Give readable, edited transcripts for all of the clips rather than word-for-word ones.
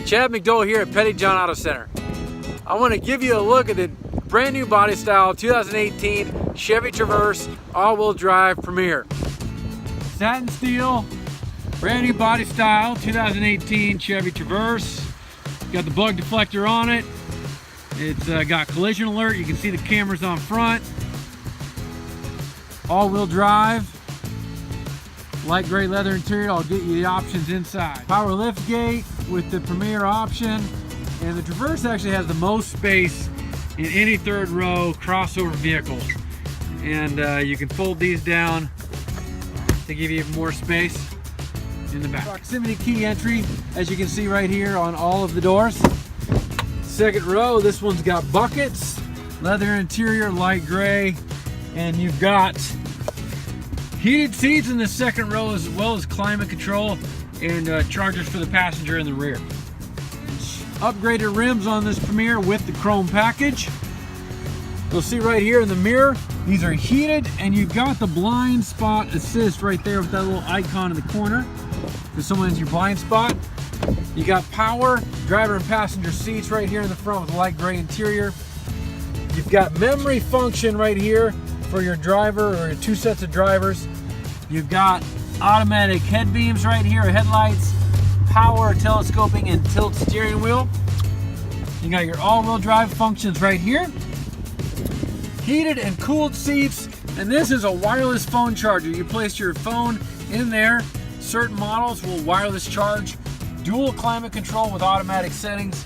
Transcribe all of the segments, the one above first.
Chad McDole here at Pettijohn Auto Center. I want to give you a look at the brand new body style 2018 Chevy Traverse all-wheel drive Premier. Satin steel, brand new body style 2018 Chevy Traverse. Got the bug deflector on it. It's got collision alert. You can see the cameras on front. All-wheel drive. Light gray leather interior. I'll get you the options inside. Power lift gate with the Premier option. And the Traverse actually has the most space in any third row crossover vehicle. And you can fold these down to give you more space in the back. Proximity key entry, as you can see right here on all of the doors. Second row, this one's got buckets, leather interior, light gray, and you've got heated seats in the second row, as well as climate control and chargers for the passenger in the rear. Upgraded rims on this Premier with the chrome package. You'll see right here in the mirror, these are heated, and you've got the blind spot assist right there with that little icon in the corner. If someone's your blind spot. You got power driver and passenger seats right here in the front with a light gray interior. You've got memory function right here for your driver or your two sets of drivers. You've got automatic head beams right here, headlights, power telescoping and tilt steering wheel. You got your all-wheel drive functions right here. Heated and cooled seats, and this is a wireless phone charger. You place your phone in there. Certain models will wireless charge. Dual climate control with automatic settings.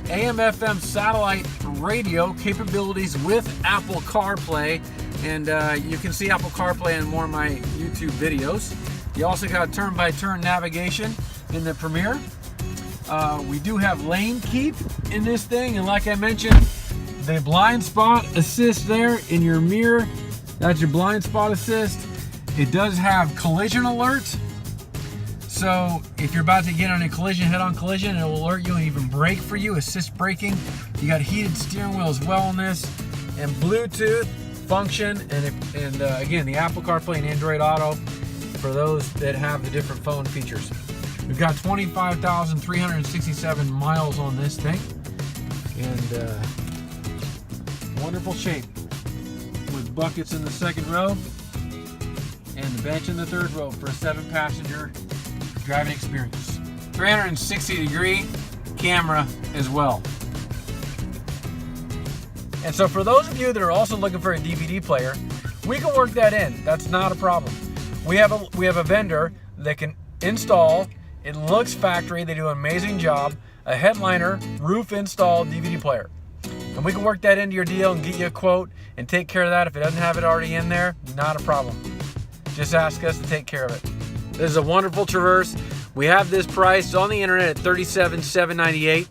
AM/FM satellite radio capabilities with Apple CarPlay, and you can see Apple CarPlay in more of my YouTube videos. You also got turn-by-turn navigation in the Premier. We do have lane keep in this thing, and like I mentioned, the blind spot assist there in your mirror. That's your blind spot assist. It does have collision alert. So if you're about to get on a collision, head-on collision, it will alert you and even brake for you, assist braking. You got heated steering wheel as well on this, and Bluetooth function, and again, the Apple CarPlay and Android Auto for those that have the different phone features. We've got 25,367 miles on this thing, and wonderful shape with buckets in the second row and the bench in the third row for a 7-passenger driving experience. 360-degree camera as well. And so for those of you that are also looking for a DVD player, we can work that in. That's not a problem. We have a vendor that can install. It looks factory. They do an amazing job. A headliner roof install DVD player. And we can work that into your deal and get you a quote and take care of that. If it doesn't have it already in there, not a problem. Just ask us to take care of it. This is a wonderful Traverse. We have this priced on the internet at $37,798.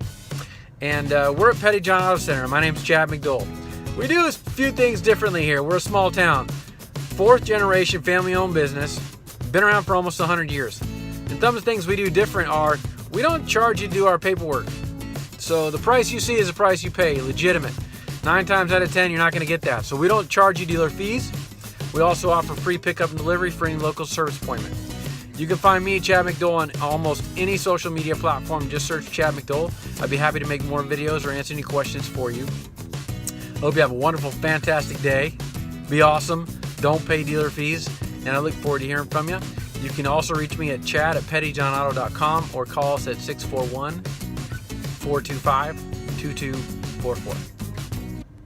And we're at Pettijohn Auto Center. My name's Chad McDole. We do a few things differently here. We're a small town. 4th generation family-owned business. Been around for almost 100 years. And some of the things we do different are, we don't charge you to do our paperwork. So the price you see is the price you pay, legitimate. 9 times out of 10, you're not going to get that. So we don't charge you dealer fees. We also offer free pickup and delivery for any local service appointment. You can find me, Chad McDole, on almost any social media platform. Just search Chad McDole. I'd be happy to make more videos or answer any questions for you. Hope you have a wonderful, fantastic day. Be awesome. Don't pay dealer fees. And I look forward to hearing from you. You can also reach me at chad@pettijohnauto.com or call us at 641-425-2244.